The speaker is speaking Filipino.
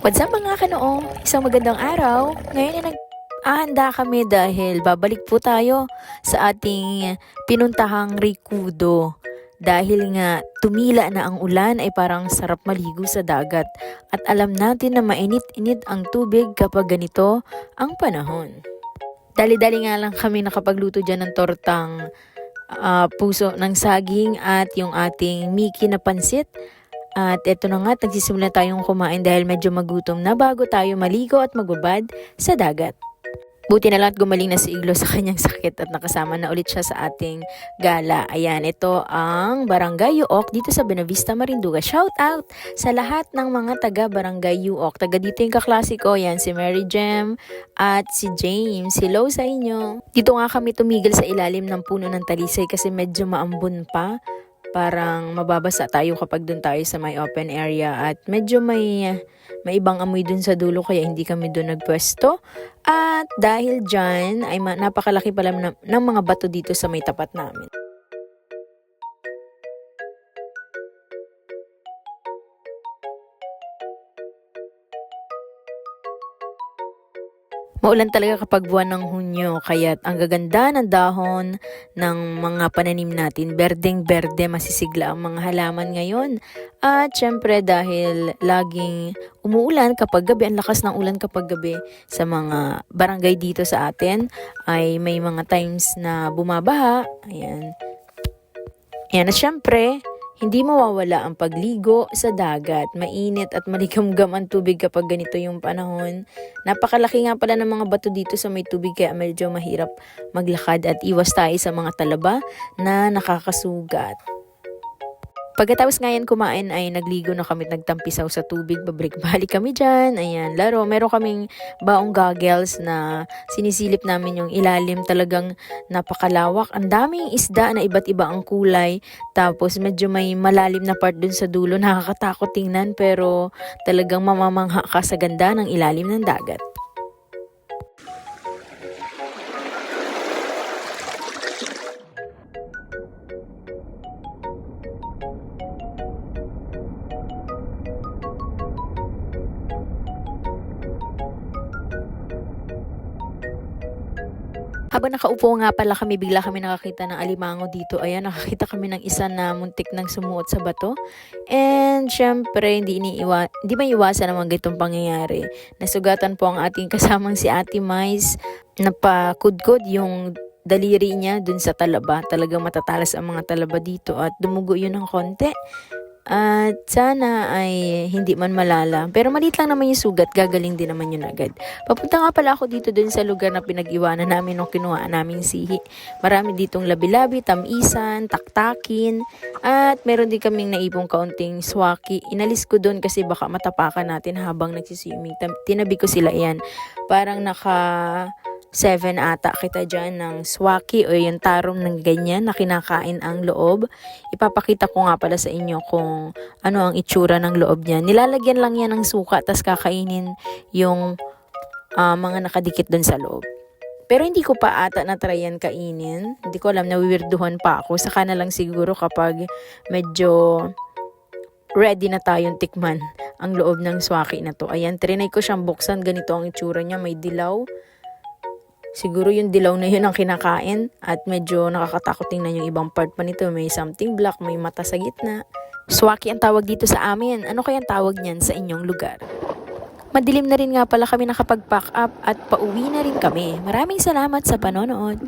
What's up mga kanoo? Isang magandang araw. Ngayon ay nag-ahanda kami dahil babalik po tayo sa ating pinuntahang Rikudo. Dahil nga tumila na ang ulan ay parang sarap maligo sa dagat. At alam natin na mainit-init ang tubig kapag ganito ang panahon. Dali-dali nga lang kami nakapagluto dyan ng tortang puso ng saging at yung ating Mickey na pansit. At eto na nga, nagsisimula tayong kumain dahil medyo magutom na bago tayo maligo at magbabad sa dagat. Buti na lang at gumaling na si Iglo sa kanyang sakit at nakasama na ulit siya sa ating gala. Ayan, ito ang Barangay Yuok dito sa Buenavista, Marinduque. Shout out sa lahat ng mga taga Barangay Yuok. Taga dito yung kaklase ko, yan si Mary Jem at si James. Hello sa inyo. Dito nga kami tumigil sa ilalim ng puno ng talisay kasi medyo maambon pa. Parang mababasa tayo kapag dun tayo sa may open area at medyo may ibang amoy dun sa dulo kaya hindi kami dun nagpwesto. At dahil dyan ay napakalaki pala ng mga bato dito sa may tapat namin. Maulan talaga kapag buwan ng Hunyo, kaya't ang gaganda ng dahon ng mga pananim natin. Berdeng-berde, masisigla ang mga halaman ngayon. At syempre dahil laging umuulan kapag gabi, ang lakas ng ulan kapag gabi sa mga barangay dito sa atin, ay may mga times na bumabaha. Ayan. Ayan, at syempre, hindi mawawala ang pagligo sa dagat. Mainit at maligamgam ang tubig kapag ganito yung panahon. Napakalaki nga pala ng mga bato dito sa may tubig kaya medyo mahirap maglakad at iwas tayo sa mga talaba na nakakasugat. Pagkatapos ngayon kumain ay nagligo na kami, nagtampisaw sa tubig, babalik-balik kami dyan, ayan, laro. Meron kaming baong goggles na sinisilip namin yung ilalim, talagang napakalawak. Ang daming isda na iba't iba ang kulay, tapos medyo may malalim na part dun sa dulo, nakakatakot tingnan pero talagang mamamangha ka sa ganda ng ilalim ng dagat. Habang nakaupo nga pala kami, bigla kami nakakita ng alimango dito. Ayan, nakakita kami ng isa na muntik nang sumuot sa bato. And syempre, hindi maiwasan naman ganitong pangyayari. Nasugatan po ang ating kasamang si Ate Mais. Napakudkod yung daliri niya dun sa talaba. Talagang matatalas ang mga talaba dito at dumugo yun ng konti. At sana ay hindi man malala. Pero maliit lang naman yung sugat, gagaling din naman yun agad. Papunta nga pala ako dito dun sa lugar na pinag-iwanan namin nung kinuha naming sihi. Marami ditong labi-labi, tamisan, taktakin. At meron din kaming naipong kaunting swaki. Inalis ko dun kasi baka matapakan natin habang nagsiswimming. Tinabi ko sila yan. Parang naka 7 ata kita dyan ng swaki o yung tarong ng ganyan na kinakain ang loob. Ipapakita ko nga pala sa inyo kung ano ang itsura ng loob niya. Nilalagyan lang yan ng suka tas kakainin yung mga nakadikit dun sa loob. Pero hindi ko pa ata na-try yan kainin. Hindi ko alam, nawiwirduhan pa ako. Saka na lang siguro kapag medyo ready na tayong tikman ang loob ng swaki na to. Ayan, trinay ko siyang buksan. Ganito ang itsura niya. May dilaw. Siguro yung dilaw na yun ang kinakain at medyo nakakatakot tingnan yung ibang part pa nito. May something black, may mata sa gitna. Swaki ang tawag dito sa amin. Ano kaya ang tawag niyan sa inyong lugar? Madilim na rin nga pala kami nakapag-pack up at pauwi na rin kami. Maraming salamat sa panonood.